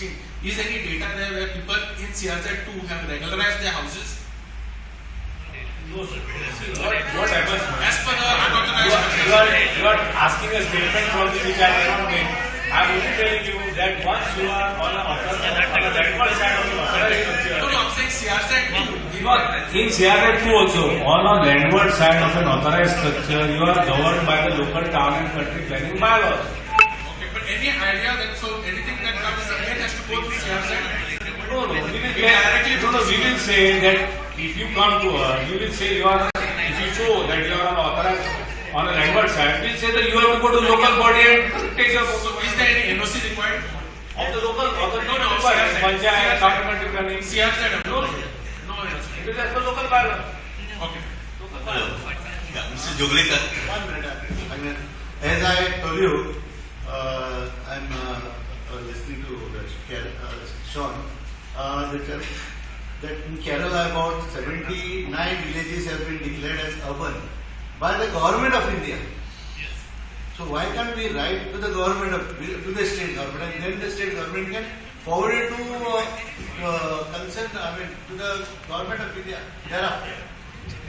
16. Is any data there where people in CRZ2 have regularized their houses? No, sir. What happens? As per the unauthorized You are asking a statement from the which I cannot make. I am only telling you that once you are on a landward side of the authorized structure. No, I'm saying CRZ2. In CRZ2 also, on a landward side of an authorized structure, you are governed by the local town and country planning bylaws. Okay, but any idea that so anything that comes again has to go through CRZ? No, we will say that if you come to us, you will say you are, if you show that you are on authorized on a landward side, we will say that you have to go to local body and take your So is there any NOC required? of the local Panchayat, supplementary planning. CRZ? No. No NOC. It is as per local bylaw. Okay. Local bylaw. Yeah, Mr. Joglekar. 1 minute. I mean, as I told you, I'm listening to Sean. That in Kerala about 79 villages have been declared as urban by the government of India. So why can't we write to the government to the state government, and then the state government can forward it to to the government of India thereafter?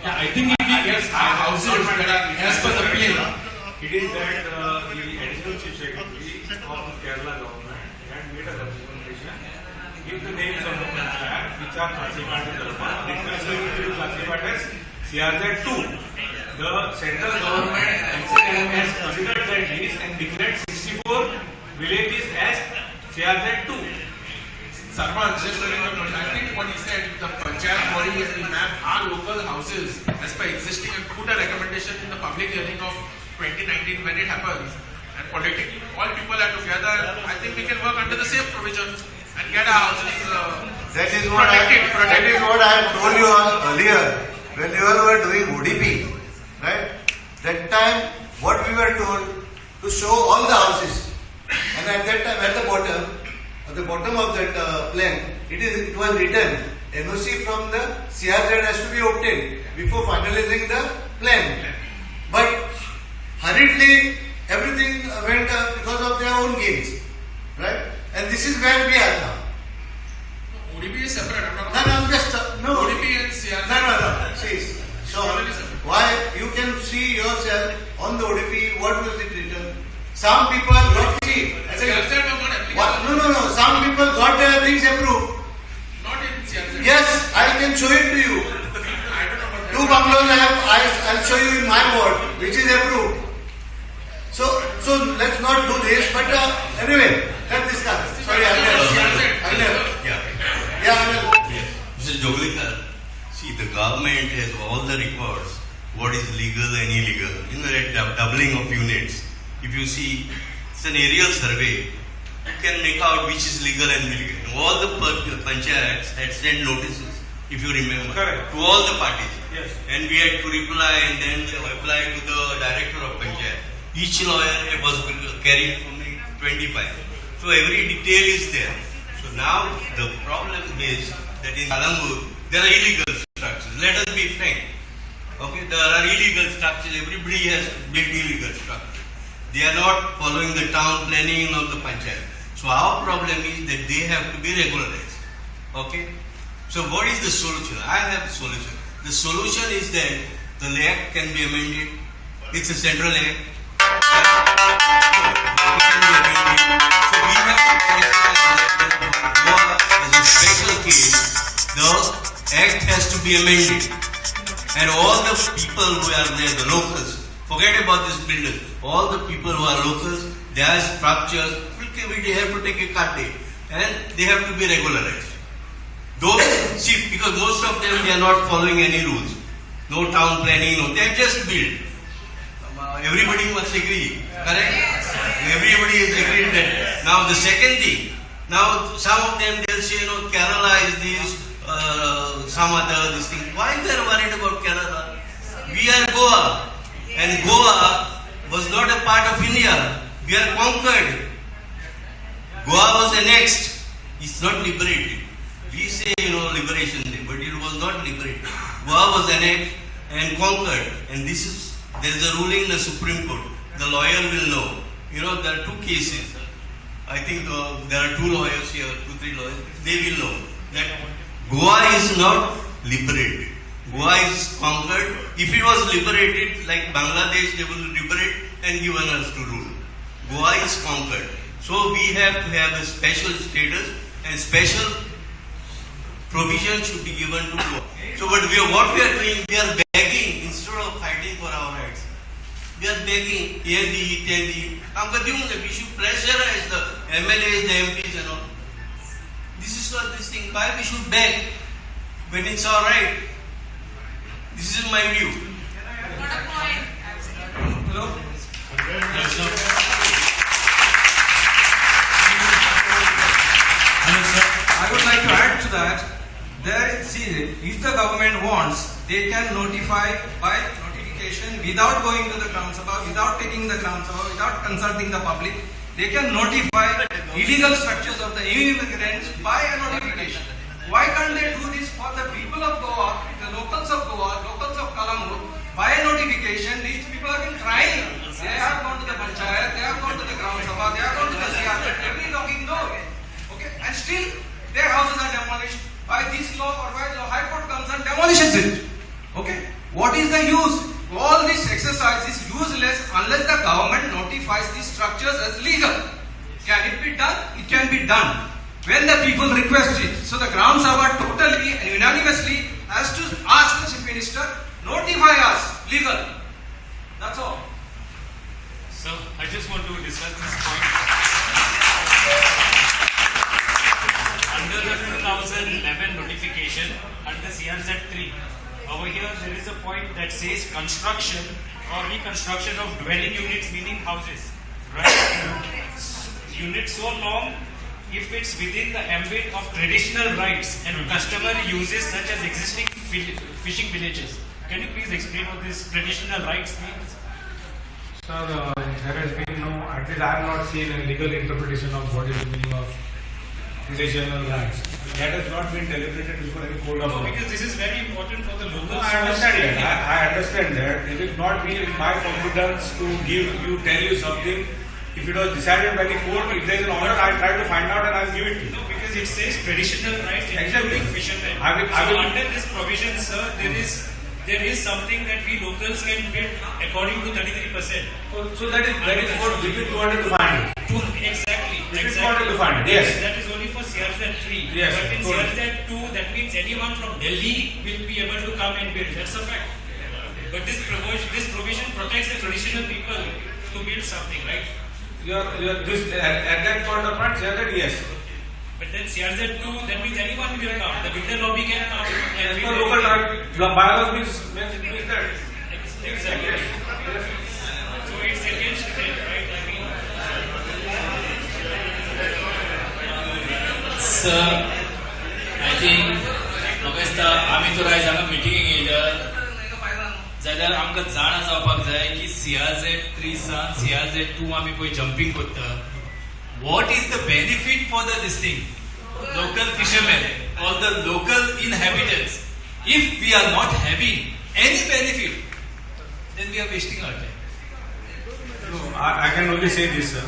Yeah, I think if we get houses that are as per the plan. It is that the additional chief secretary of the Kerala government had made a representation. Give the names of the panchayat which are classified as urban, which are classified as CRZ2. The central government has considered that list and declared 64 villages as CRZ2. Sarma, just telling you, I think what he said, the Panchayat body will map our local houses as per existing and put a recommendation in the public hearing of 2019 when it happens. And politically, all people are together. I think we can work under the same provisions and get our houses That is what I told you earlier when you all were doing ODP, right? That time, what we were told to show all the houses, and at that time, at the bottom of that plan, it was written NOC from the CRZ has to be obtained before finalizing the plan. But hurriedly, everything went because of their own gains, right? And this is where we are now. ODP is separate. I'm just no. ODP and CRZ. No. See, so why you can see yourself on the ODP? What was it written? Some people got see. CRZ was not applicable. No. Some people got their things approved. Not in CRZ. Yes, I can show it to you. I don't know about 2 bungalows I'll show you in my ward, which is approved. So let's not do this. But anyway, let's discuss. Sorry, I will. Yeah. Mr. Joglekar, see, the government has all the records, what is legal and illegal, that doubling of units. If you see, it's an aerial survey, you can make out which is legal and illegal. All the panchayats had sent notices, if you remember, Correct. to all the parties. Yes. And we had to reply and then apply to the director of panchayat. Each lawyer was carrying for me 25. So every detail is there. So now the problem is that in Calangute there are illegal structures. Let us be frank. Okay, there are illegal structures. Everybody has built illegal structures. They are not following the town planning of the panchayat. So our problem is that they have to be regularized. Okay. So what is the solution? I have a solution. The solution is that the act can be amended. It's a central act. It can be amended. So we have to as a special case, the act has to be amended. And all the people who are there, the locals, forget about this building. All the people who are locals, their structures, they have to take a cut date. And they have to be regularized. Those, see, because most of them, they are not following any rules. No town planning, no, they have just built. Everybody must agree, correct? Everybody is agreed that. Now the second thing, now some of them they'll say, Kerala is this, some other this thing. Why they are worried about Kerala? We are Goa, and Goa was not a part of India. We are conquered. Goa was annexed. It's not liberated. We say, liberation day, but it was not liberated. Goa was annexed and conquered, and there is a ruling in the Supreme Court. The lawyer will know. There are 2 cases. I think there are 2 lawyers here, 2-3 lawyers. They will know that Goa is not liberated. Goa is conquered. If it was liberated like Bangladesh, they will liberate and given us to rule. Goa is conquered. So we have to have a special status and special provision should be given to Goa. So what we are doing, we are begging instead of fighting for our rights. We are begging, we should pressurize the MLAs, the MPs and all. This is what this thing, why we should beg when it's alright. This is my view. Hello? Yes, sir. I would like to add to that. If the government wants, they can notify by notification without going to the Gram Sabha, without taking the Gram Sabha, without consulting the public. They can notify illegal structures of the immigrants by a notification. Why can't they do this for the people of Goa, the locals of Goa, locals of Calangute? By a notification, these people have been trying. They have gone to the Panchayat, they have gone to the Gram Sabha, they have gone to the CRZ, every knocking door. Okay, and still their houses are demolished. By this law or by the High Court comes and demolishes it. Okay, what is the use? All this exercise is useless unless the government notifies these structures as legal. Can it be done? It can be done when the people request it. So the Gram Sabha totally and unanimously has to ask the Chief Minister, notify us legal. That's all. So I just want to discuss this point. Under the 2011 notification, under CRZ 3, over here there is a point that says construction or reconstruction of dwelling units, meaning houses. Right? Units so long if it's within the ambit of traditional rights and customary uses such as existing fishing villages. Can you please explain what this traditional rights means? Sir, there has been no, at least I have not seen a legal interpretation of what is the meaning of traditional rights. That has not been deliberated before any court of law. Because this is very important for the local. No, I understand that. I understand that. It will not be in my competence to tell you something. If it was decided by the court, if there is an order, I will try to find out and I will give it to you. No, because it says traditional rights Exactly. including fishermen. I will- Under this provision, sir, there is something that we locals can get according to 33%. So that is what between 200 to 500. Exactly. Between 200 to 500. Yes. That is only for CRZ 3. Yes, But in correct. CRZ 2, that means anyone from Delhi will be able to come and build. That's a fact. But this provision protects the traditional people to build something, right? At that point of time, say that yes. But then CRZ 2, that means anyone will come. The builder lobby can come. As And per build local anything. bylaws means that. Exactly. So it's against it, right? I mean, Sir, I think म्हाका आमी तर आयज हांगा मिटिंगेक येयल्यार जाल्यार आमकां जाणा जावपाक जाय की CRZ 3 सान CRZ 2 आमी पळय जंपिंग करता. What is the benefit for this thing? Local fishermen or the local inhabitants. If we are not having any benefit, then we are wasting our time. No, I can only say this, sir.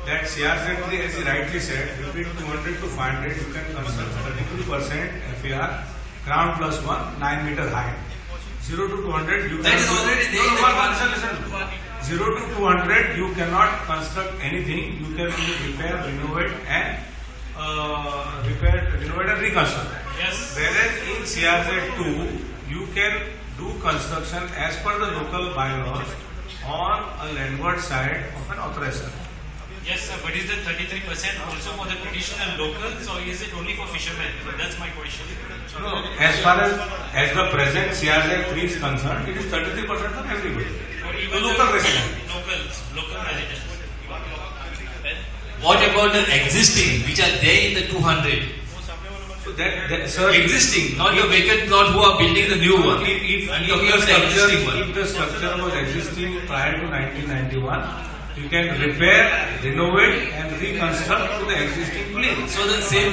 That CRZ, as he rightly said, between 200 to 500, you can construct 33% FAR, ground plus 1, 9 meter high. 0 to 200, you That can is already there. listen. 0 to 200, you cannot construct anything. You can only repair, renovate, and reconstruct. yes. Whereas in CRZ 2, you can do construction as per the local bylaws on a landward side of an authorized survey. Yes, sir. But is the 33% also for the traditional locals or is it only for fishermen? That's my question. No, as far as the present CRZ 3 is concerned, it is 33% for everybody. Or The even local resident. local residents. What about the existing, which are there in the 200? So that sir, Existing, not the vacant plot who are building the new one. I'm talking of the existing one. if the structure was existing prior to 1991, you can repair, renovate, and reconstruct to the existing place. So the same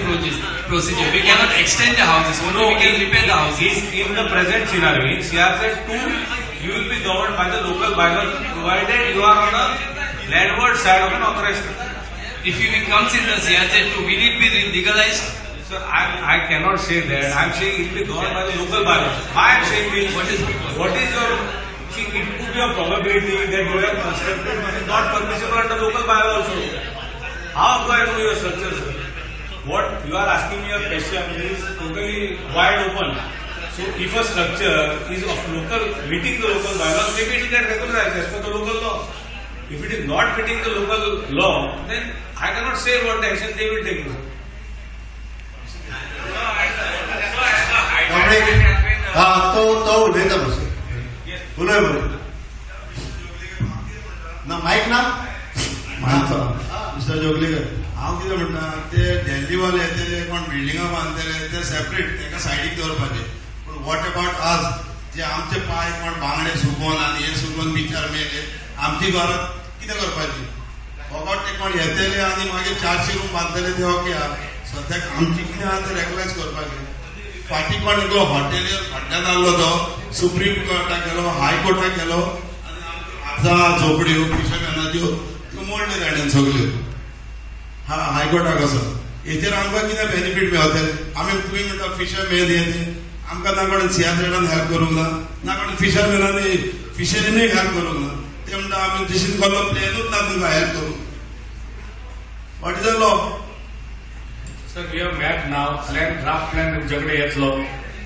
procedure. We cannot extend the houses, only we can repair the houses. In the present scenario, in CRZ 2, you will be governed by the local bylaws, provided you are on the landward side of an authorized structure. if it comes in the CRZ2, will it be legalized? Sir, I cannot say that. I am saying it will be governed by the local bylaws. Why I am saying this? What is your... See, it could be a probability that you have constructed which is not permissible under local bylaw also. How do I know your structure, sir? What you are asking me a question is totally wide open. So if a structure is of local, meeting the local bylaws, maybe it will get regularized as per the local law. If it is not meeting the local law, then I cannot say what the action they will take. तो उलयता बस उलय बोल ना mike ना mister Joglekar हांव कितें म्हणटा ते दिल्लीवाले येतले कोण बिल्डिंगा बांदतले ते सेपरेट ताका सायडीक दवरपाचे पूण वॉट अबाउट आज जे आमचे पाय कोण बांगडे सुकोवन आनी हे सुकोवन बिचार मेले आमची घरां कितें करपाची फकत ते कोण येतले आनी मागीर 400 रूम बांदतले ते ओके आहा सद्याक आमची कितें आहा ते रेगुलायज करपाचें फाटी कोण एकलो हॉटेलीर खड्ड्यात आसलो तो सुप्रीम कोर्टाक गेलो हायकोर्टाक गेलो आनी आतां झोपड्यो फिशरमॅनाच्यो त्यो मोडल्यो ताणें सगल्यो हायकोर्टाक वचून हेचेर आमकां कितें बेनिफीट मेळटलें आमी तुमी म्हणटा फिशरमॅन हे ते आमकां ना कोण CRZ हेल्प करूंक ना कोण फिशरमॅनांनी फिशरीनूय हेल्प करूंक ना ते म्हणटा आमी जशीं कसलो प्लॅनूच ना तुमकां हेल्प करूंक what is the law Sir, we have map now, draft plan तुमच्याकडे येतलो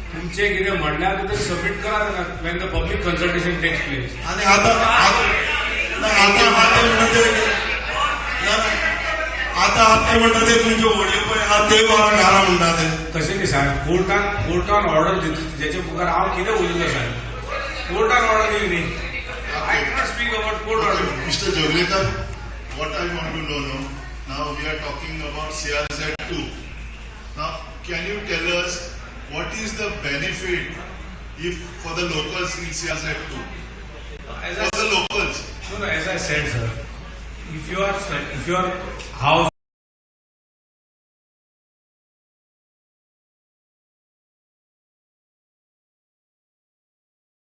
तुमचे कितें म्हणल्या भितर सबमिट करा when the public consultation takes place. आणि आता म्हणटा ते तुमचे व्हडले पळय आहा ते व्हरान घाला म्हणटा ते तशें न्ही साहेब कोर्टान ऑर्डर जेचे मुखार हांव कितें उलयलो साहेब कोर्टान ऑर्डर दिली न्ही I cannot speak about court order. Mr. Joglekar, what I want to know now, now we are talking about CRZ2. Now, can you tell us what is the benefit if for the locals in CRZ2? For the locals. No, as I said, sir, if your house